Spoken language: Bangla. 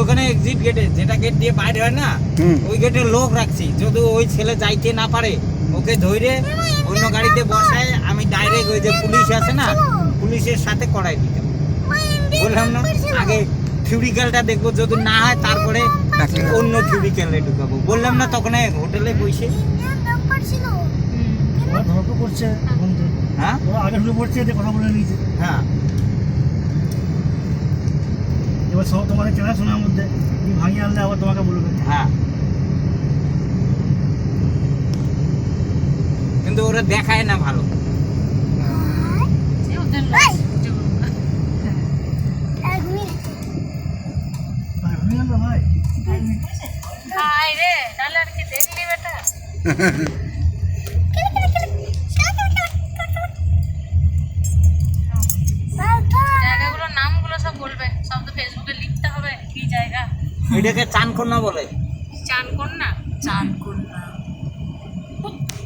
ওখানে এক্সিট গেটে, যেটা গেট দিয়ে বাইরে হয় না, ওই গেটে লোক রাখছি। যদি ওই ছেলে যাইতে না পারে, ওকে ধরে অন্য গাড়িতে বসায় আমি ডাইরেক্ট ওই যে পুলিশ আছে না, পুলিশের সাথে করাই দিতাম। বললাম না আগে থিওরিক্যালটা দেখবো, যদি না হয় তারপরে অন্য থিওরিক্যালে ঢুকাবো। বললাম না তখন হোটেলে বসে ওরা ধরা তো করছে বন্ধু, হ্যাঁ ওরা আগে ঢুকে পড়ছে, এতে কথা বলে নিয়েছে। হ্যাঁ এবার সব তোমাদের চেনাশোনার মধ্যে তুমি ভাঙিয়ে আনলে আবার তোমাকে বলবে। হ্যাঁ, কিন্তু ওরা দেখায় না ভালো। ভাই ভাঙিয়ে আনবে ভাই। জায়গাগুলোর নামগুলো সব বলবে, সব তো ফেসবুকে লিখতে হবে কি জায়গা। এটাকে চানকন্যা বলে। চানকন্যা, চানকন্যা।